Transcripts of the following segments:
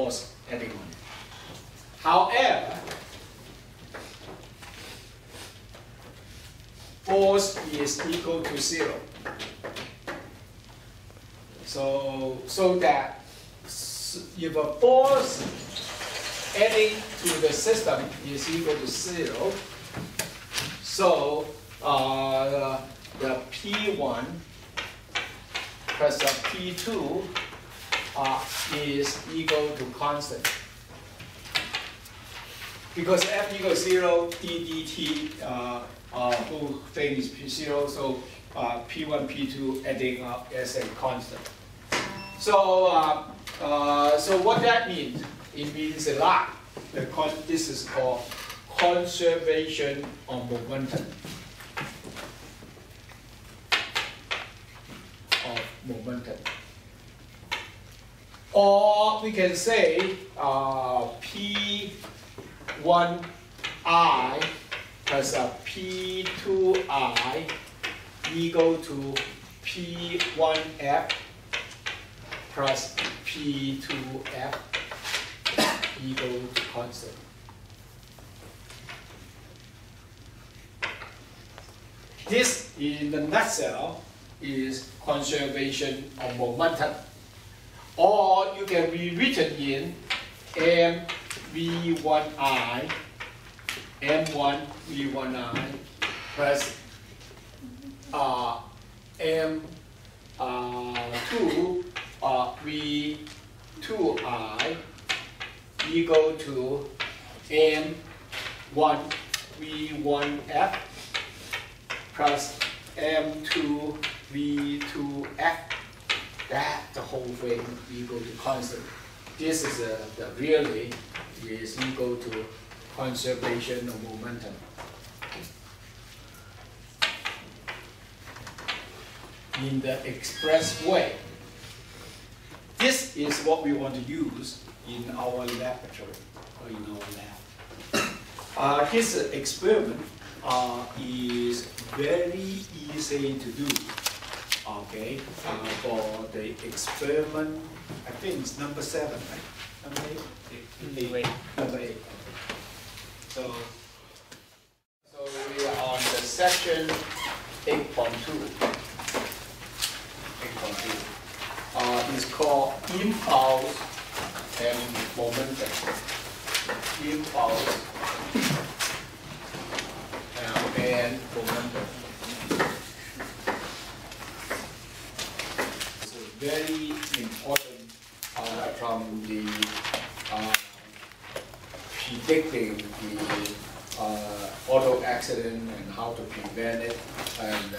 force acting on it. However, force is equal to 0. So that if a force adding to the system is equal to 0, so the P1 plus the P2 is equal to constant. Because F equals 0, d dt whole thing is 0, so P1, P2 adding up as a constant. So, so what that means? It means a lot. This is called conservation of momentum. Or we can say P1I plus P2I equal to P1F plus P2F equal to constant. This, in the nutshell, is conservation of momentum. Or you can be written in mv1i, m1 v1i plus m2 v2i equal to m1 v1f plus m2 v2f. That the whole thing equal to constant. This is the really is equal to conservation of momentum. In the express way. This is what we want to use in our laboratory or in our lab. This experiment is very easy to do. Okay, for the experiment, I think it's number 7, right? Number 8? Number 8. So we are on the section 8.2. It's called impulse and momentum. Impulse and momentum. Very important from the predicting the auto accident and how to prevent it and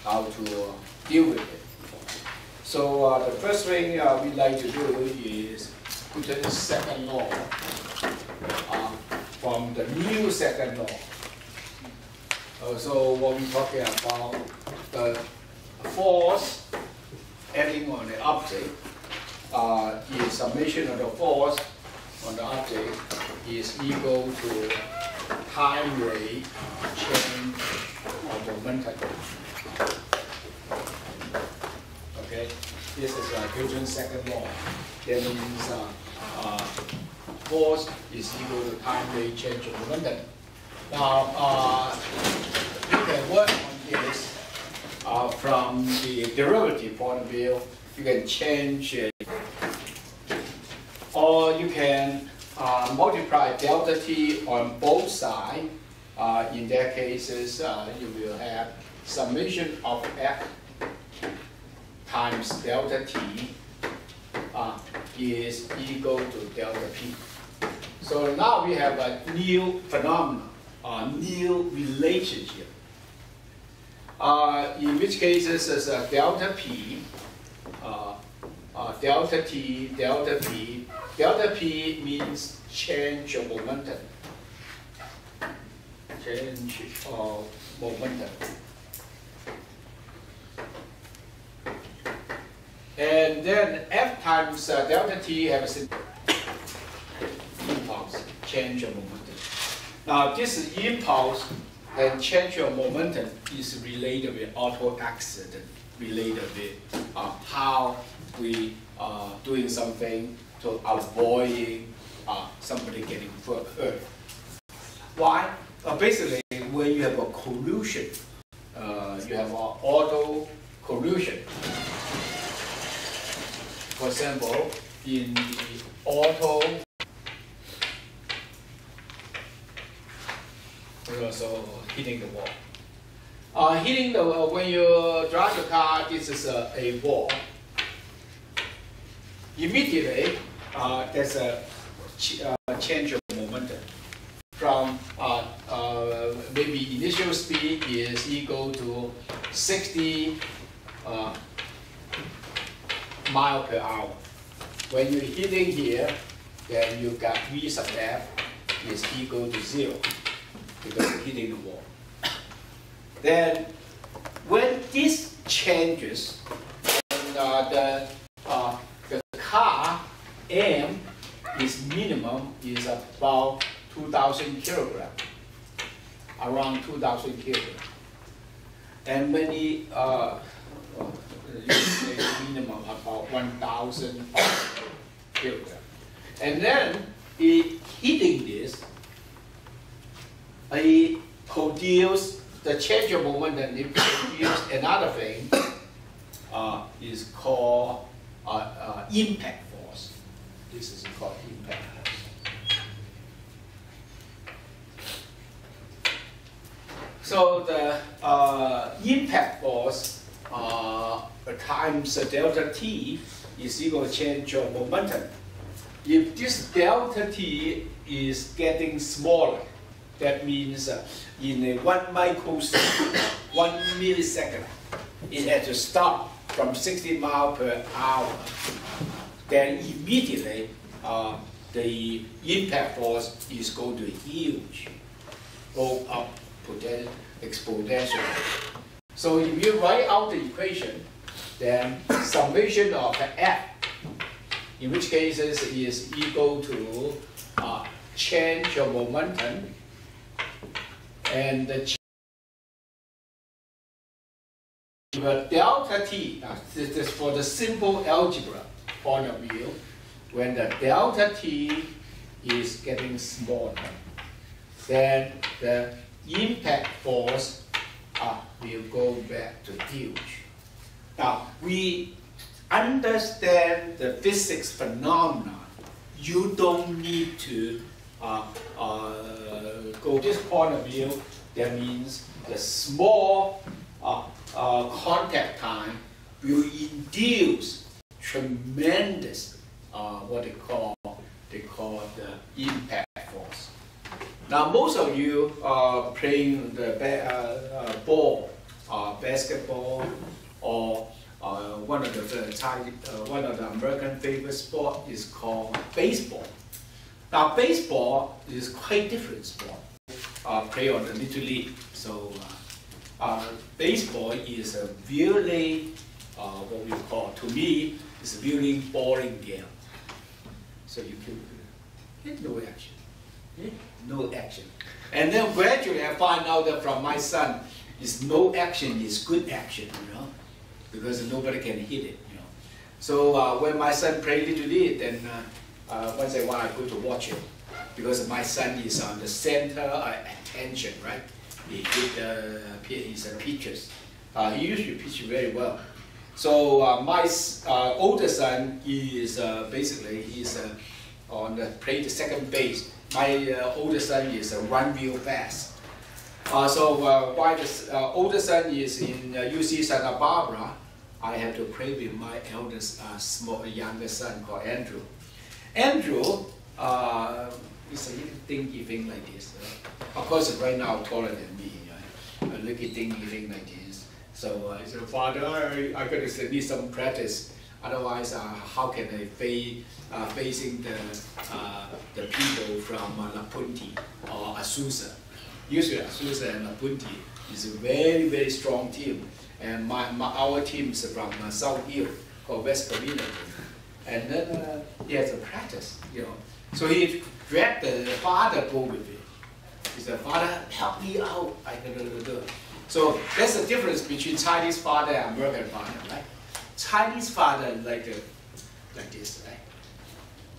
how to deal with it. So the first thing we like to do is put the second law from the new second law. So what we're talking about, the force acting on the object is summation of the force on the object is equal to time rate change of momentum. Okay, this is Newton's second law. That means force is equal to time rate change of momentum. Now you can work on this. From the derivative point of view, you can change it. Or you can multiply delta t on both sides. In that cases, you will have summation of f times delta t is equal to delta p. So now we have a new phenomenon, a new relationship. In which cases is delta p, delta t, delta p. Delta p means change of momentum. Change of momentum. And then f times delta t has a impulse, change of momentum. Now this impulse and change of momentum is related with auto accident, related with how we are doing something to avoid somebody getting hurt. Why? Basically, when you have a collision, you have an auto collision. For example, in the auto, so hitting the wall. Hitting the wall, when you drive the car, this is a wall. Immediately, there's a change of momentum. From maybe initial speed is equal to 60 mile per hour. When you're hitting here, then you got V sub F is equal to 0 because you're hitting the wall. Then when this changes, and the car M is minimum is about 2,000 kilograms, around 2,000 kilograms. And when it minimum about 1,000 kilograms. And then it hitting this, it produce the change of momentum, it produce another thing is called impact force. This is called impact force. So the impact force times delta t is equal to change of momentum. If this delta t is getting smaller, that means in a 1 microsecond, 1 millisecond, it has to stop from 60 miles per hour. Then immediately the impact force is going to huge, go up exponentially. So if you write out the equation, then summation of F, in which cases is equal to change of momentum and the delta t. This is for the simple algebra point of view. When the delta t is getting smaller, then the impact force will go back to huge. Now, we understand the physics phenomenon. You don't need to go this point of view. That means the small contact time will induce tremendous what they call the impact force. Now, most of you are playing the ball, basketball, or one of the American favorite sport is called baseball. Now, baseball is quite different sport. Play on the little league. So, baseball is a really what we call, to me, is a really boring game. So you can no action. No action. And then gradually I find out that from my son, is no action is good action, you know, because nobody can hit it, you know. So when my son plays Little League, then once in a while I go to watch him, because my son is on the center attention, right? He's a pitcher. He usually pitches very well. So my older son is basically he's on the play the second base. My older son is run real fast. So while the older son is in UC Santa Barbara, I have to play with my eldest, younger son called Andrew. Andrew is a little dinky thing like this. Of course, right now taller than me. A little dinky thing like this. So I said, Father, I gotta need some practice. Otherwise, how can I facing the people from La Punti or Azusa? Usually, Azusa and La Punti is a very, very strong team. And our team is from South Hill, called West Covina. And then he has a practice, you know. So he dragged the father go with him. He said, Father, help me out. I gotta do it. So that's the difference between Chinese father and American father, right? Chinese father like this, right?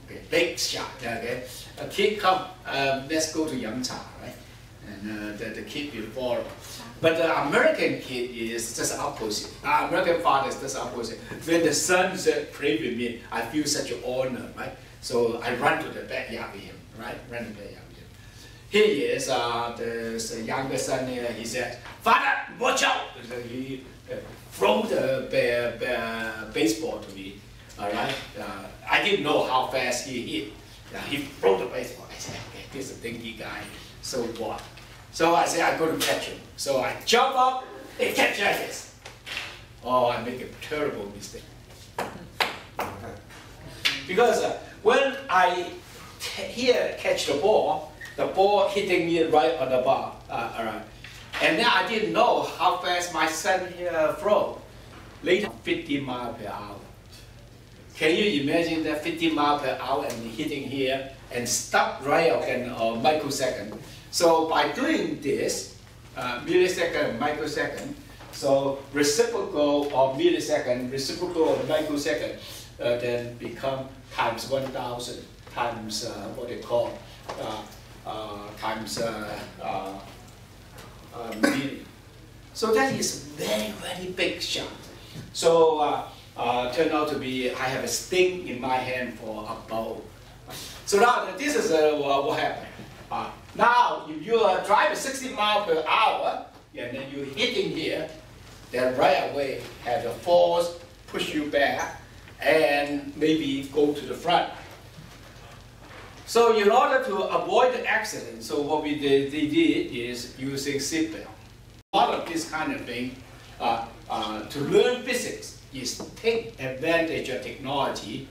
Okay, big shot. Okay, a kid come, let's go to Yum Cha, right? And the kid will follow. But the American kid is just opposite. American father is just opposite. When the son said, "Pray with me," I feel such an honor, right? So I run to the backyard with him, right? Run to the backyard with him. Here he is, the younger son here. He says, "Father, watch out!" So he threw the baseball to me. All right. I didn't know how fast he hit. He threw the baseball. I said, "Okay, this is a dinky guy. So what?" So I said, "I'm going to catch him." So I jump up and catch like this. Oh, I make a terrible mistake. Because when I here catch the ball hitting me right on the bar, and then I didn't know how fast my son here throw. Later, 50 miles per hour. Can you imagine that 50 miles per hour and hitting here and stop right in a microsecond? So by doing this, millisecond, microsecond, so reciprocal of millisecond, reciprocal of microsecond, then become times 1,000 times what they call times million. So that is very, very big shot. So turned out to be, I have a sting in my hand for a bow. So now this is what happened. Now if you drive 60 miles per hour and then you're hitting here, then right away have the force push you back and maybe go to the front. So in order to avoid the accident, so what they did is using seatbelt. A lot of this kind of thing to learn physics is take advantage of technology,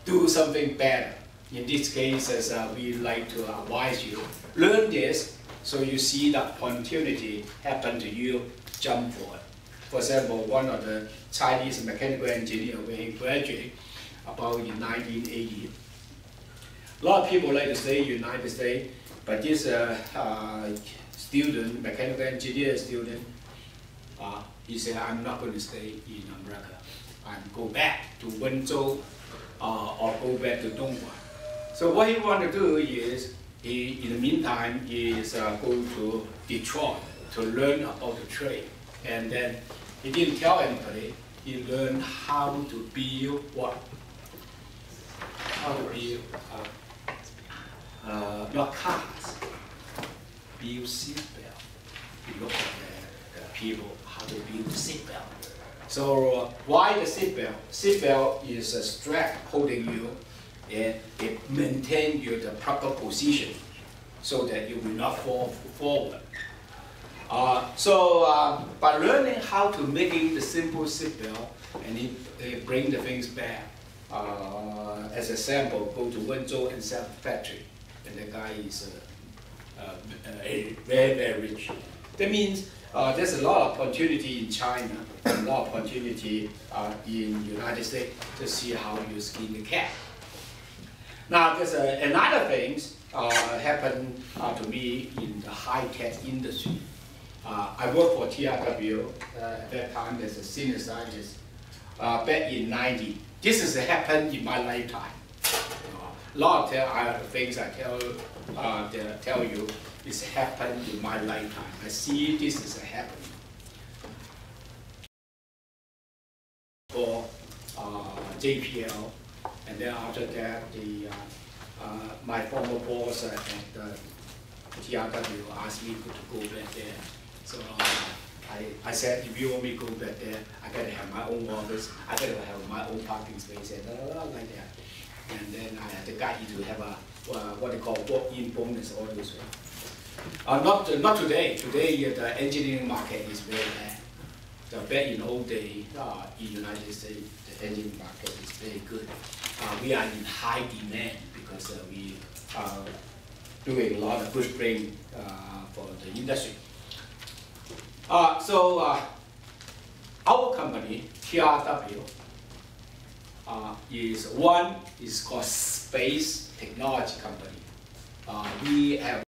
do something better. In this case, as we like to advise you, learn this so you see the opportunity happen to you, jump for it. For example, one of the Chinese mechanical engineer when he graduated about in 1980. A lot of people like to say United States, but this student, mechanical engineer student, he said, "I'm not going to stay in America. I'm go back to Wenzhou or go back to Dongguan." So what he want to do is, in the meantime, is go to Detroit to learn about the trade. And then he didn't tell anybody. He learned how to build what? How to build your cars. Build seatbelt. You look at the people how to build seatbelt. So why the seatbelt? Seatbelt is a strap holding you, and it maintains you the proper position so that you will not fall forward. So by learning how to making the simple seatbelt, and it bring the things back. As a sample, go to Wenzhou and set factory, and the guy is very, very rich. That means there's a lot of opportunity in China, a lot of opportunity in United States to see how you skin the cat. Now there's another things happened to me in the high-tech industry. I worked for TRW at that time as a senior scientist back in '90. This has happened in my lifetime. A lot of things I tell you is happened in my lifetime. I see this is happening. For JPL, and then after that, my former boss at TRW asked me to go back there. So I said, if you want me to go back there, I gotta have my own office, I gotta have my own parking space, and like that. And then I had the guy to have a what they call walk-in bonus all this way. Not today. Today the engineering market is very bad. So back in old days, in the United States, the engineering market is very good. We are in high demand because we are doing a lot of push-bring for the industry. So our company, TRW, is called Space Technology Company. We have